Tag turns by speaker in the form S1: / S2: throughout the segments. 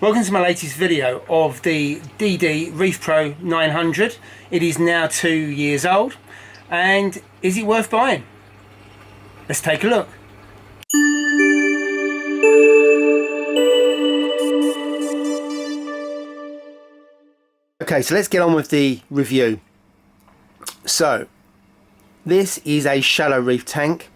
S1: Welcome to my latest video of the DD Reef Pro 900. It is now 2 years old, and is it worth buying? Let's take a look. Okay, so let's get on with the review. So this is a shallow reef tank.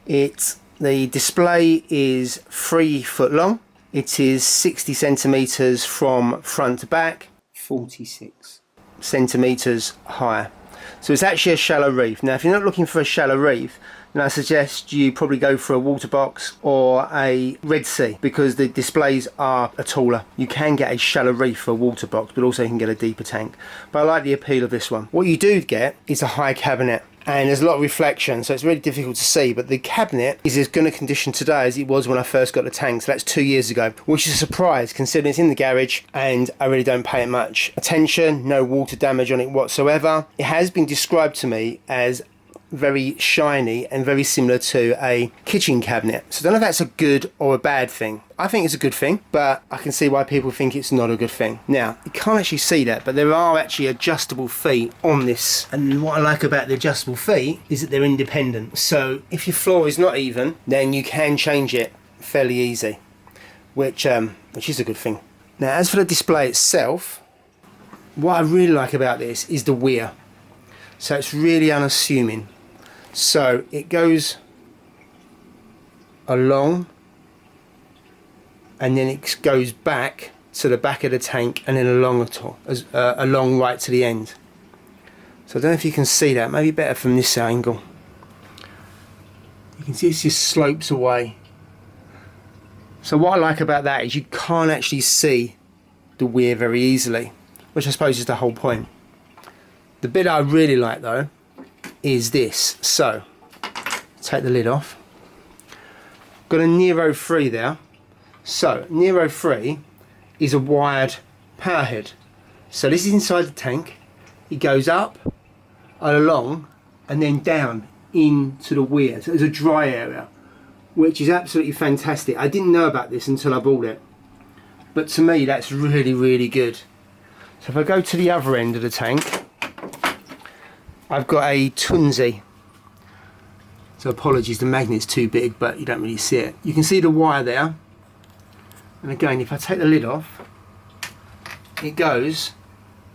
S1: The display is 3 foot long. It is 60 centimeters from front to back, 46 centimeters high. So it's actually a shallow reef. Now if you're not looking for a shallow reef, then I suggest you probably go for a water box or a Red Sea, because the displays are taller. You can get a shallow reef for a water box, but also you can get a deeper tank. But I like the appeal of this one. What you do get is a high cabinet, and there's a lot of reflection, so it's really difficult to see, but the cabinet is as good a condition today as it was when I first got the tank, so that's 2 years ago, which is a surprise considering it's in the garage and I really don't pay it much attention. No water damage on it whatsoever. It has been described to me as very shiny and very similar to a kitchen cabinet, so I don't know if that's a good or a bad thing. I think it's a good thing, but I can see why people think it's not a good thing. Now you can't actually see that, but there are actually adjustable feet on this, and what I like about the adjustable feet is that they're independent, so if your floor is not even, then you can change it fairly easy, which is a good thing. Now as for the display itself, what I really like about this is the weir. So it's really unassuming. So it goes along and then it goes back to the back of the tank and then along right to the end. So I don't know if you can see that, maybe better from this angle. You can see it just slopes away. So what I like about that is you can't actually see the weir very easily, which I suppose is the whole point. The bit I really like though is this. So take the lid off. Got a Nero 3 there. So Nero 3 is a wired power head. So this is inside the tank. It goes up and along and then down into the weir. So there's a dry area, which is absolutely fantastic. I didn't know about this until I bought it, but to me that's really, really good. So if I go to the other end of the tank, I've got a Tunzi. So apologies, the magnet's too big, but you don't really see it. You can see the wire there. And again, if I take the lid off, it goes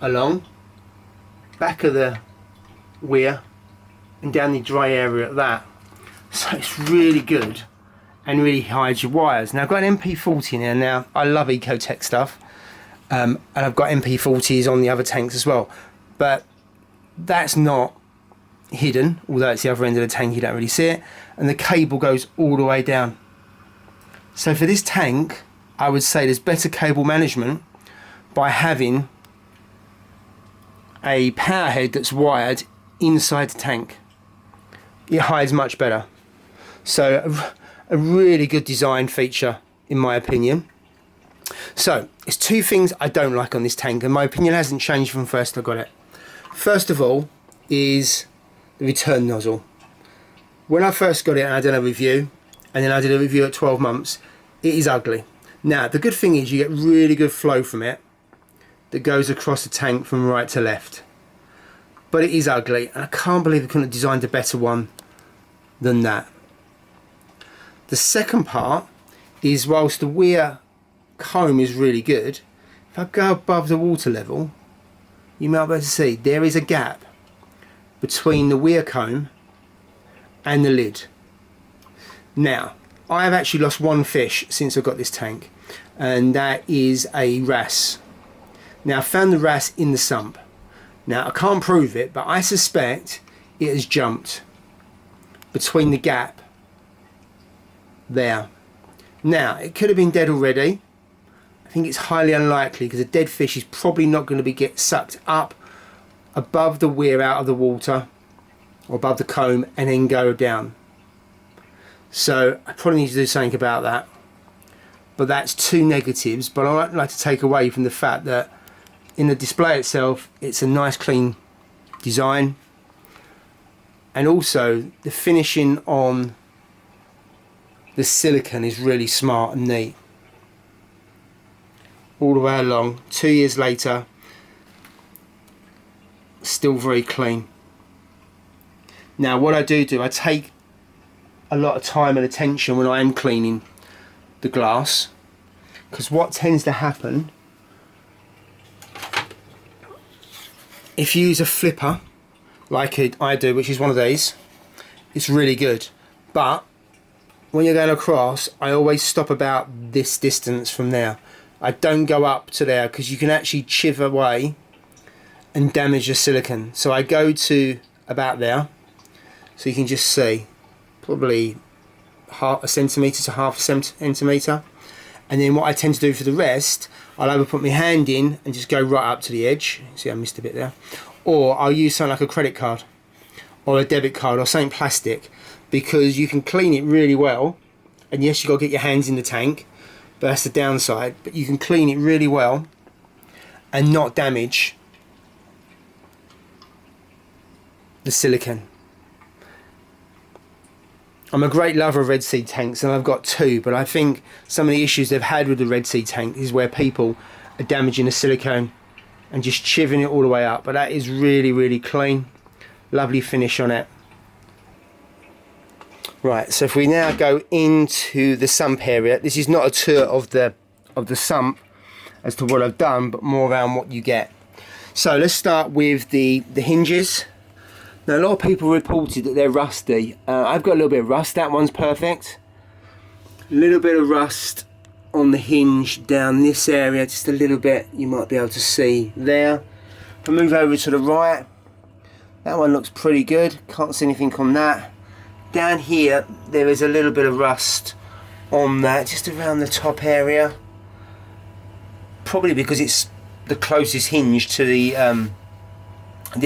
S1: along back of the weir and down the dry area at that. So it's really good and really hides your wires. Now I've got an MP40 in there now. I love Ecotech stuff. And I've got MP40s on the other tanks as well. But that's not hidden, although it's the other end of the tank, you don't really see it, and the cable goes all the way down. So for this tank, I would say there's better cable management by having a power head that's wired inside the tank. It hides much better. So a really good design feature in my opinion. So it's two things I don't like on this tank, and my opinion hasn't changed from first I got it. First of all is the return nozzle. When I first got it and I did a review, and then I did a review at 12 months, it is ugly. Now the good thing is you get really good flow from it that goes across the tank from right to left. But it is ugly, and I can't believe they couldn't have designed a better one than that. The second part is, whilst the weir comb is really good, if I go above the water level, you might be able to see there is a gap between the weir comb and the lid. Now, I have actually lost one fish since I got this tank, and that is a wrasse. Now, I found the wrasse in the sump. Now, I can't prove it, but I suspect it has jumped between the gap there. Now, it could have been dead already. I think it's highly unlikely, because a dead fish is probably not going to get sucked up above the weir out of the water or above the comb and then go down. So I probably need to do something about that. But that's two negatives, but I'd like to take away from the fact that in the display itself it's a nice clean design, and also the finishing on the silicone is really smart and neat. all the way along. 2 years later, still very clean. Now what I do, I take a lot of time and attention when I am cleaning the glass, because what tends to happen, if you use a flipper like I do, which is one of these, it's really good, but when you're going across, I always stop about this distance from there. I don't go up to there, because you can actually chip away and damage the silicone. So I go to about there, so you can just see probably half a centimetre to half a centimetre, and then what I tend to do for the rest, I'll either put my hand in and just go right up to the edge. See, I missed a bit there, or I'll use something like a credit card or a debit card or something plastic, because you can clean it really well. And yes, you've got to get your hands in the tank, but that's the downside. But you can clean it really well and not damage the silicone. I'm a great lover of Red Sea tanks, and I've got 2, but I think some of the issues they've had with the Red Sea tank is where people are damaging the silicone and just chipping it all the way up. But that is really, really clean. Lovely finish on it. Right, so if we now go into the sump area, this is not a tour of the sump as to what I've done, but more around what you get. So let's start with the hinges. Now a lot of people reported that they're rusty. I've got a little bit of rust. That one's perfect. A little bit of rust on the hinge down this area, just a little bit, you might be able to see there. If I move over to the right, that one looks pretty good. Can't see anything on that. Down here, there is a little bit of rust on that, just around the top area. Probably because it's the closest hinge to the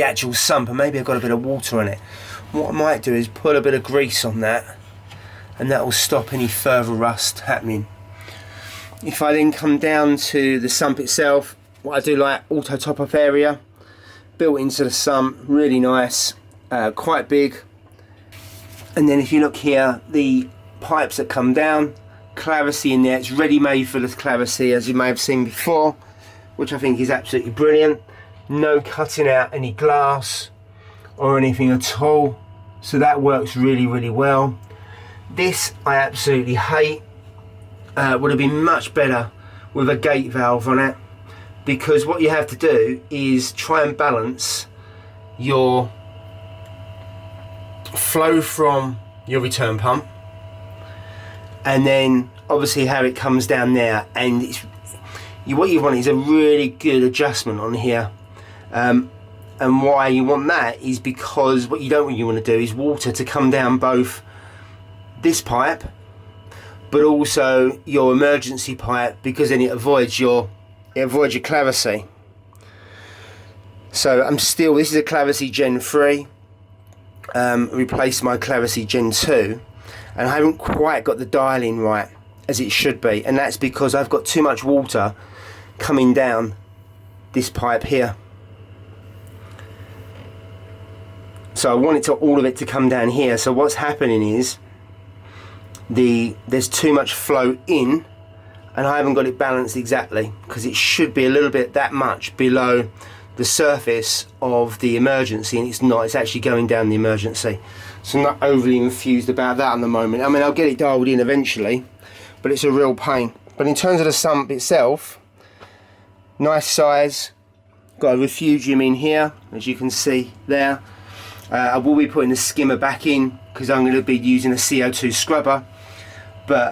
S1: actual sump, and maybe I've got a bit of water on it. What I might do is put a bit of grease on that, and that will stop any further rust happening. If I then come down to the sump itself, what I do like, auto top off area, built into the sump, really nice, quite big. And then if you look here, the pipes that come down, Clarity in there, it's ready made for the Clarity, as you may have seen before, which I think is absolutely brilliant. No cutting out any glass or anything at all, so that works really, really well. This I absolutely hate. Would have been much better with a gate valve on it, because what you have to do is try and balance your flow from your return pump, and then obviously how it comes down there, and what you want is a really good adjustment on here. And why you want that is because what you don't really want to do is water to come down both this pipe but also your emergency pipe, because then it avoids your Clarity. So this is a Clarity Gen 3, replaced my Clarity Gen 2, and I haven't quite got the dialing right as it should be, and that's because I've got too much water coming down this pipe here. So I want all of it to come down here. So what's happening is there's too much flow in, and I haven't got it balanced exactly, because it should be a little bit that much below the surface of the emergency, and it's not. It's actually going down the emergency. So I'm not overly infused about that at the moment. I mean, I'll get it dialed in eventually, but it's a real pain. But in terms of the sump itself, nice size. Got a refugium in here, as you can see there. I will be putting the skimmer back in, because I'm going to be using a CO2 scrubber, but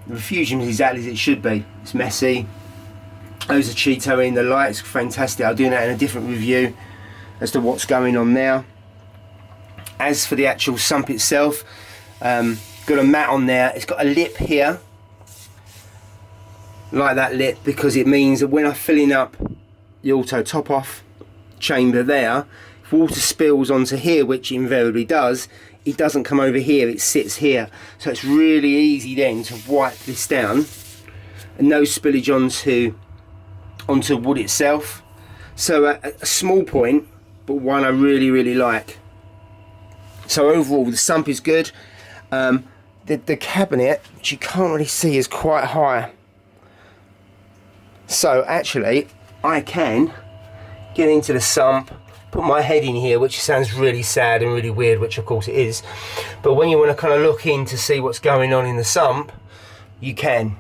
S1: the refugium is exactly as it should be. It's messy. Those are Cheeto in, the lights fantastic. I'll do that in a different review as to what's going on now. As for the actual sump itself, got a mat on there. It's got a lip here, like that lip, because it means that when I'm filling up the auto top off chamber there, if water spills onto here, which it invariably does, it doesn't come over here, it sits here. So it's really easy then to wipe this down, and no spillage onto wood itself. So a small point, but one I really, really like. So overall the sump is good. The cabinet, which you can't really see, is quite high. So actually I can get into the sump, put my head in here, which sounds really sad and really weird, which of course it is, but when you want to kind of look in to see what's going on in the sump, you can.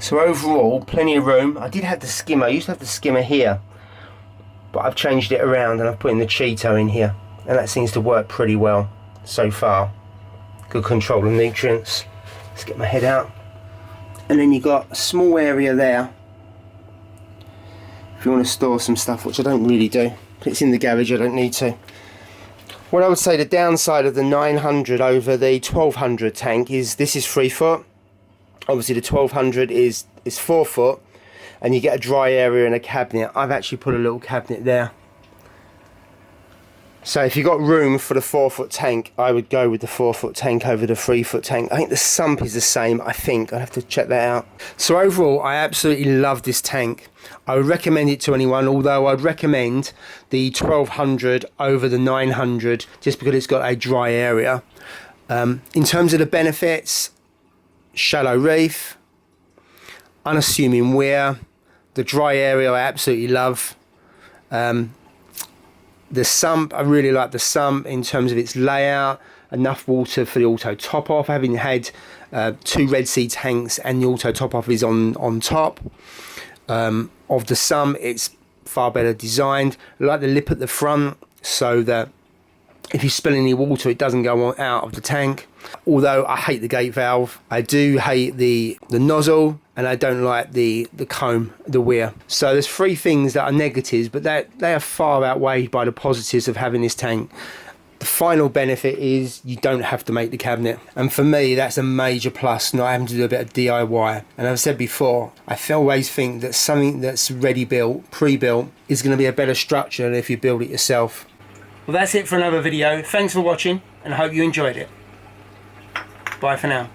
S1: So overall, plenty of room. I did have the skimmer, I used to have the skimmer here, but I've changed it around and I've put in the Cheeto in here, and that seems to work pretty well so far. Good control of nutrients. Let's get my head out. And then you've got a small area there if you want to store some stuff, which I don't really do. It's in the garage, I don't need to. What I would say the downside of the 900 over the 1200 tank is this is 3 foot. Obviously the 1200 is 4 foot, and you get a dry area and a cabinet. I've actually put a little cabinet there. So if you've got room for the 4 foot tank, I would go with the 4 foot tank over the 3 foot tank. I think the sump is the same, I think. I'd have to check that out. So overall, I absolutely love this tank. I would recommend it to anyone, although I'd recommend the 1200 over the 900 just because it's got a dry area. In terms of the benefits, shallow reef, unassuming weir, the dry area I absolutely love. The sump, I really like the sump in terms of its layout, enough water for the auto top off, having had 2 Red Sea tanks and the auto top off is on top of the sump. It's far better designed. I like the lip at the front so that if you spill any water it doesn't go out of the tank. Although I hate the gate valve, I do hate the nozzle, and I don't like the comb, the weir. So there's 3 things that are negatives, but they are far outweighed by the positives of having this tank. The final benefit is you don't have to make the cabinet, and for me that's a major plus, not having to do a bit of DIY. And as I've said before, I always think that something that's ready built, pre-built, is going to be a better structure than if you build it yourself. Well, that's it for another video. Thanks for watching and I hope you enjoyed it. Bye for now.